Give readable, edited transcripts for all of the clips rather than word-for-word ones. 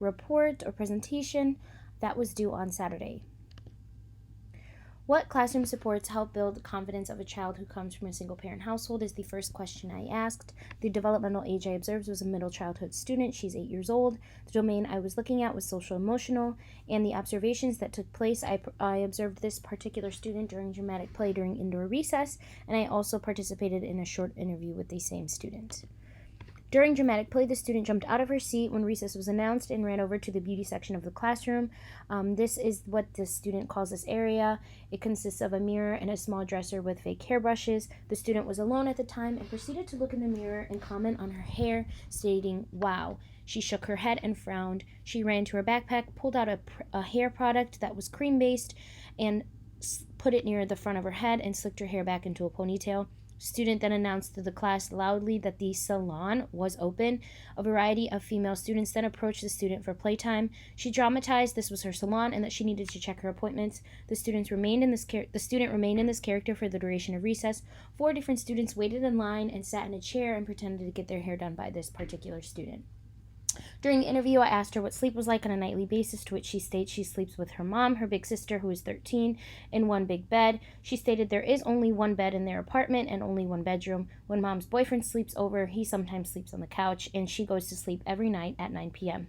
report or presentation that was due on Saturday. What classroom supports help build the confidence of a child who comes from a single-parent household is the first question I asked. The developmental age I observed was a middle childhood student. She's 8 years old. The domain I was looking at was social-emotional, and the observations that took place, I observed this particular student during dramatic play during indoor recess, and I also participated in a short interview with the same student. During dramatic play, the student jumped out of her seat when recess was announced and ran over to the beauty section of the classroom. This is what the student calls this area. It consists of a mirror and a small dresser with fake hairbrushes. The student was alone at the time and proceeded to look in the mirror and comment on her hair, stating, "Wow." She shook her head and frowned. She ran to her backpack, pulled out a hair product that was cream-based, and put it near the front of her head and slicked her hair back into a ponytail. Student then announced to the class loudly that the salon was open. A variety of female students then approached the student for playtime. She dramatized this was her salon and that she needed to check her appointments. The student remained in this character for the duration of recess. 4 different students waited in line and sat in a chair and pretended to get their hair done by this particular student. During the interview, I asked her what sleep was like on a nightly basis, to which she states she sleeps with her mom, her big sister, who is 13, in one big bed. She stated there is only one bed in their apartment and only one bedroom. When mom's boyfriend sleeps over, he sometimes sleeps on the couch, and she goes to sleep every night at 9 p.m.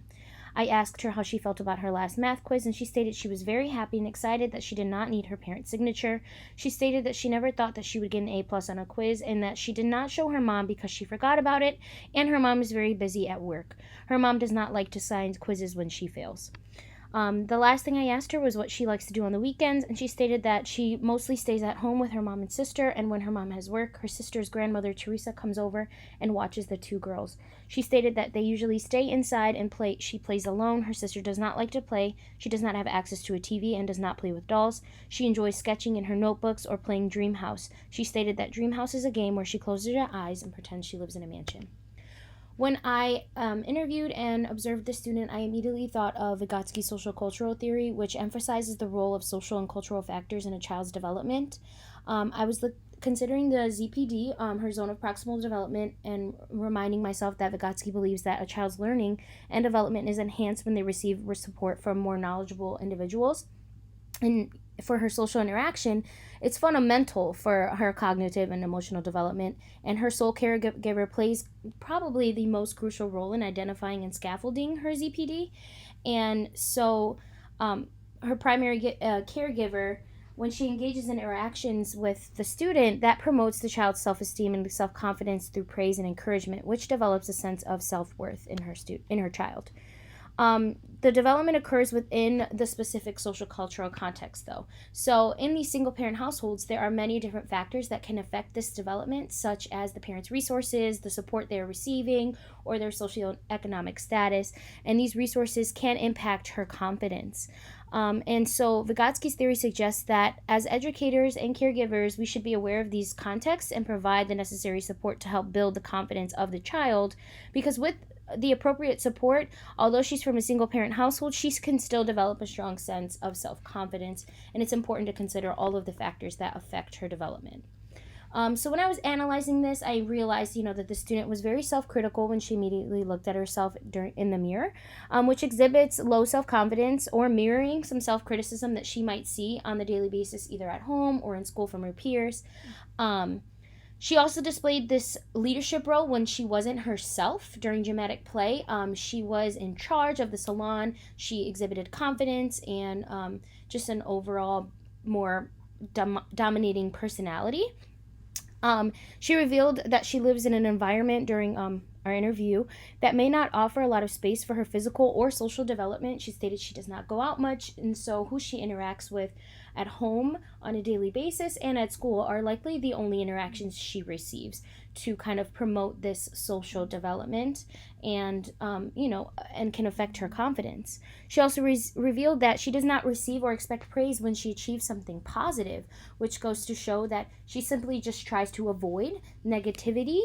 I asked her how she felt about her last math quiz, and she stated she was very happy and excited that she did not need her parents' signature. She stated that she never thought that she would get an A+ on a quiz, and that she did not show her mom because she forgot about it, and her mom is very busy at work. Her mom does not like to sign quizzes when she fails. The last thing I asked her was what she likes to do on the weekends, and she stated that she mostly stays at home with her mom and sister, and when her mom has work, her sister's grandmother, Teresa, comes over and watches the 2 girls. She stated that they usually stay inside and play. She plays alone. Her sister does not like to play. She does not have access to a TV and does not play with dolls. She enjoys sketching in her notebooks or playing Dream House. She stated that Dream House is a game where she closes her eyes and pretends she lives in a mansion. When I interviewed and observed the student, I immediately thought of Vygotsky's social cultural theory, which emphasizes the role of social and cultural factors in a child's development. I was considering the ZPD, her zone of proximal development, and reminding myself that Vygotsky believes that a child's learning and development is enhanced when they receive support from more knowledgeable individuals. And for her social interaction, it's fundamental for her cognitive and emotional development, and her soul caregiver plays probably the most crucial role in identifying and scaffolding her ZPD. And so her primary caregiver, when she engages in interactions with the student, that promotes the child's self-esteem and self-confidence through praise and encouragement, which develops a sense of self-worth in her child. The development occurs within the specific social cultural context, though. So in these single parent households, there are many different factors that can affect this development, such as the parents' resources, the support they're receiving, or their socioeconomic status, and these resources can impact her confidence. And so Vygotsky's theory suggests that as educators and caregivers, we should be aware of these contexts and provide the necessary support to help build the confidence of the child, because with the appropriate support, although she's from a single parent household, she can still develop a strong sense of self-confidence, and it's important to consider all of the factors that affect her development. So when I was analyzing this, I realized, that the student was very self-critical when she immediately looked at herself in the mirror, which exhibits low self-confidence or mirroring some self-criticism that she might see on the daily basis, either at home or in school from her peers. She also displayed this leadership role when she wasn't herself during dramatic play. She was in charge of the salon. She exhibited confidence and just an overall more dominating personality. She revealed that she lives in an environment during our interview that may not offer a lot of space for her physical or social development. She stated she does not go out much, and so who she interacts with at home on a daily basis and at school are likely the only interactions she receives to kind of promote this social development and and can affect her confidence. She also revealed that she does not receive or expect praise when she achieves something positive, which goes to show that she simply just tries to avoid negativity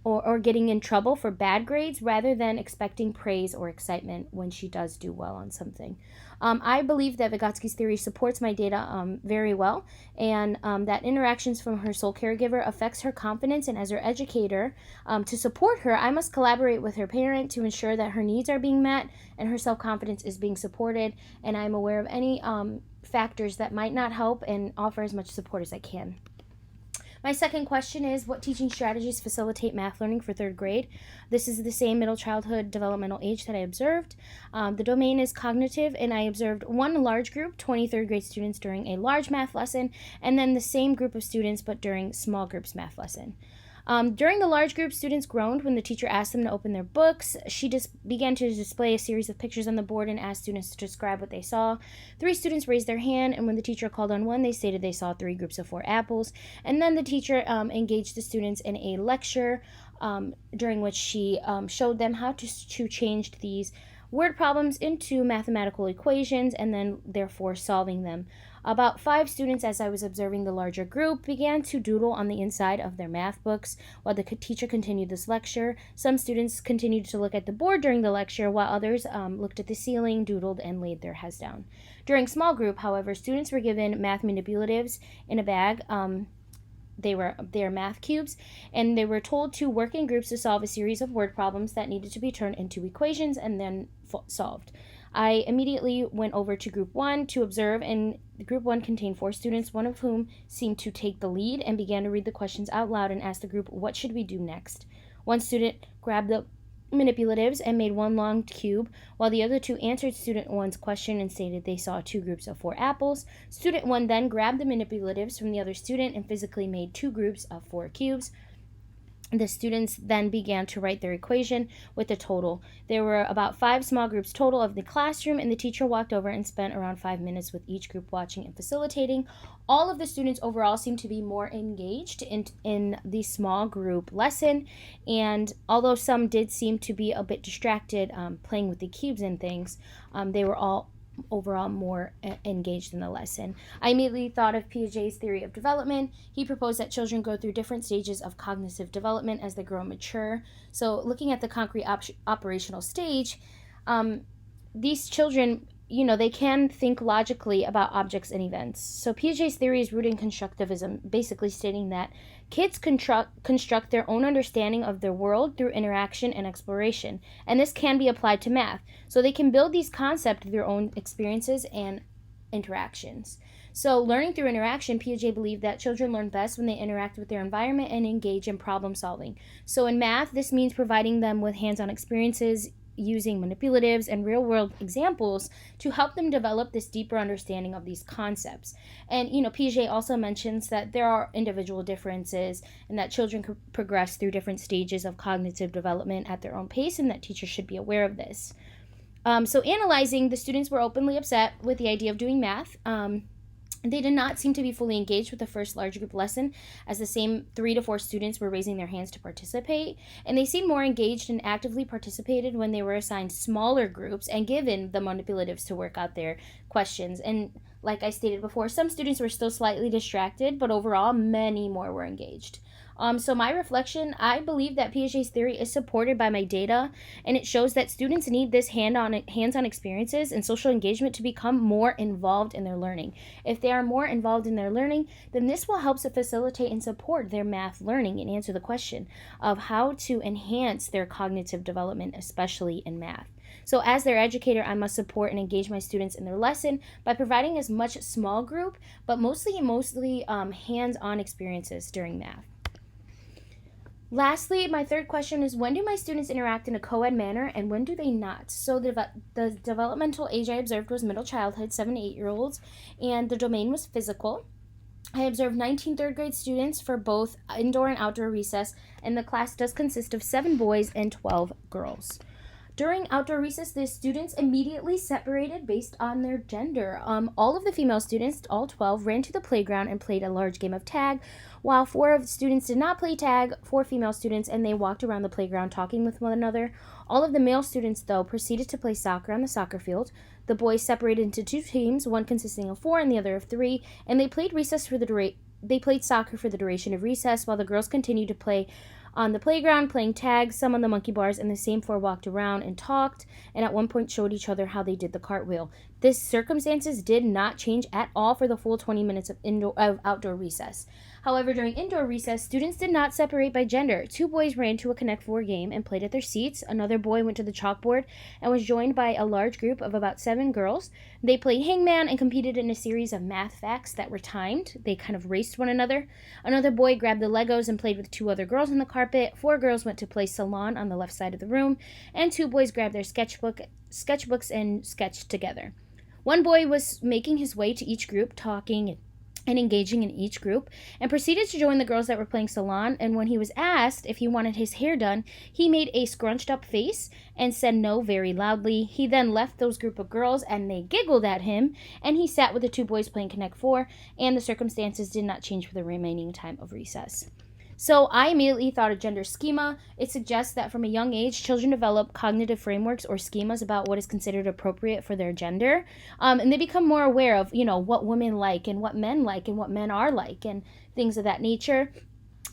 or getting in trouble for bad grades rather than expecting praise or excitement when she does do well on something. I believe that Vygotsky's theory supports my data very well, and that interactions from her sole caregiver affects her confidence. And as her educator, to support her, I must collaborate with her parent to ensure that her needs are being met and her self-confidence is being supported. And I'm aware of any factors that might not help and offer as much support as I can. My second question is, what teaching strategies facilitate math learning for third grade? This is the same middle childhood developmental age that I observed. The domain is cognitive, and I observed one large group, 20 third grade students during a large math lesson, and then the same group of students but during small groups math lesson. During the large group, students groaned when the teacher asked them to open their books. She just began to display a series of pictures on the board and asked students to describe what they saw. 3 students raised their hand, and when the teacher called on one, they stated they saw 3 groups of 4 apples. And then the teacher engaged the students in a lecture during which she showed them how to change these word problems into mathematical equations and then therefore solving them. About 5 students, as I was observing the larger group, began to doodle on the inside of their math books while the teacher continued this lecture. Some students continued to look at the board during the lecture, while others looked at the ceiling, doodled, and laid their heads down. During small group, however, students were given math manipulatives in a bag. They were math cubes, and they were told to work in groups to solve a series of word problems that needed to be turned into equations and then solved. I immediately went over to Group 1 to observe, and Group 1 contained 4 students, one of whom seemed to take the lead and began to read the questions out loud and asked the group, "What should we do next?" One student grabbed the manipulatives and made one long cube, while the other 2 answered student 1's question and stated they saw 2 groups of 4 apples. Student 1 then grabbed the manipulatives from the other student and physically made 2 groups of 4 cubes. The students then began to write their equation with the total. There were about 5 small groups total of the classroom, and the teacher walked over and spent around 5 minutes with each group watching and facilitating. All of the students overall seemed to be more engaged in the small group lesson, and although some did seem to be a bit distracted playing with the cubes and things, they were all overall more engaged in the lesson. I immediately thought of Piaget's theory of development. He proposed that children go through different stages of cognitive development as they grow and mature. So looking at the concrete operational stage, these children, they can think logically about objects and events. So Piaget's theory is rooted in constructivism, basically stating that kids construct their own understanding of their world through interaction and exploration, and this can be applied to math. So they can build these concepts through their own experiences and interactions. So learning through interaction, Piaget believed that children learn best when they interact with their environment and engage in problem solving. So in math, this means providing them with hands-on experiences, using manipulatives and real-world examples to help them develop this deeper understanding of these concepts. And, Piaget also mentions that there are individual differences and that children can progress through different stages of cognitive development at their own pace, and that teachers should be aware of this. So analyzing, the students were openly upset with the idea of doing math. They did not seem to be fully engaged with the first large group lesson, as the same 3 to 4 students were raising their hands to participate, and they seemed more engaged and actively participated when they were assigned smaller groups and given the manipulatives to work out their questions. And like I stated before, some students were still slightly distracted, but overall, many more were engaged. So my reflection, I believe that Piaget's theory is supported by my data, and it shows that students need this hands-on experiences and social engagement to become more involved in their learning. If they are more involved in their learning, then this will help to facilitate and support their math learning and answer the question of how to enhance their cognitive development, especially in math. So as their educator, I must support and engage my students in their lesson by providing as much small group, but mostly hands-on experiences during math. Lastly, my third question is, when do my students interact in a co-ed manner and when do they not? So the developmental age I observed was middle childhood, 7 to 8-year-olds, and the domain was physical. I observed 19 third grade students for both indoor and outdoor recess, and the class does consist of 7 boys and 12 girls. During outdoor recess, the students immediately separated based on their gender. All of the female students, all 12, ran to the playground and played a large game of tag, while 4 of the students did not play tag, 4 female students, and they walked around the playground talking with one another. All of the male students, though, proceeded to play soccer on the soccer field. The boys separated into 2 teams, one consisting of 4 and the other of 3, and they played soccer for the duration of recess, while the girls continued to play on the playground playing tag, some on the monkey bars, and the same four walked around and talked, and at one point showed each other how they did the cartwheel. This circumstances did not change at all for the full 20 minutes of outdoor recess. However, during indoor recess, students did not separate by gender. 2 boys ran to a Connect 4 game and played at their seats. Another boy went to the chalkboard and was joined by a large group of about 7 girls. They played hangman and competed in a series of math facts that were timed. They kind of raced one another. Another boy grabbed the Legos and played with 2 other girls on the carpet. 4 girls went to play salon on the left side of the room, and 2 boys grabbed their sketchbooks and sketched together. 1 boy was making his way to each group, talking and engaging in each group, and proceeded to join the girls that were playing salon. And when he was asked if he wanted his hair done, he made a scrunched up face and said no very loudly. He then left those group of girls and they giggled at him, and he sat with the 2 boys playing Connect 4, and the circumstances did not change for the remaining time of recess. So I immediately thought of gender schema. It suggests that from a young age, children develop cognitive frameworks or schemas about what is considered appropriate for their gender. And they become more aware of, what women like and what men like and what men are like and things of that nature.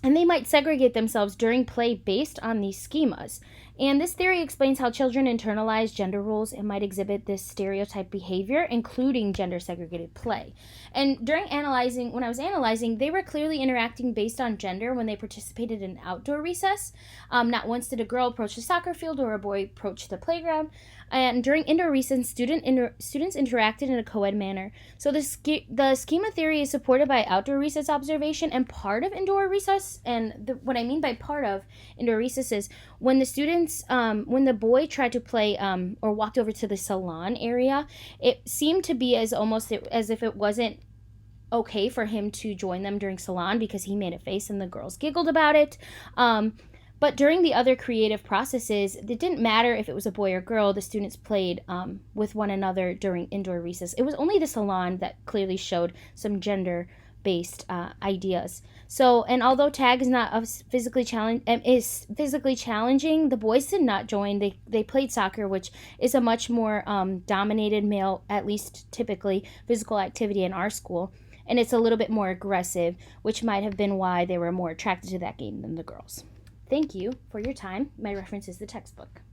And they might segregate themselves during play based on these schemas. And this theory explains how children internalize gender roles and might exhibit this stereotype behavior, including gender-segregated play. And when I was analyzing, they were clearly interacting based on gender when they participated in outdoor recess. Not once did a girl approach the soccer field or a boy approach the playground. And during indoor recess, students interacted in a co-ed manner. So the schema theory is supported by outdoor recess observation and part of indoor recess. And what I mean by part of indoor recess is when the boy tried to play or walked over to the salon area, it seemed to be as if it wasn't okay for him to join them during salon because he made a face and the girls giggled about it. But during the other creative processes, it didn't matter if it was a boy or girl. The students played with one another during indoor recess. It was only the salon that clearly showed some gender-based ideas. So, and although tag is not physically challenging, the boys did not join. They played soccer, which is a much more dominated male, at least typically, physical activity in our school. And it's a little bit more aggressive, which might have been why they were more attracted to that game than the girls. Thank you for your time. My reference is the textbook.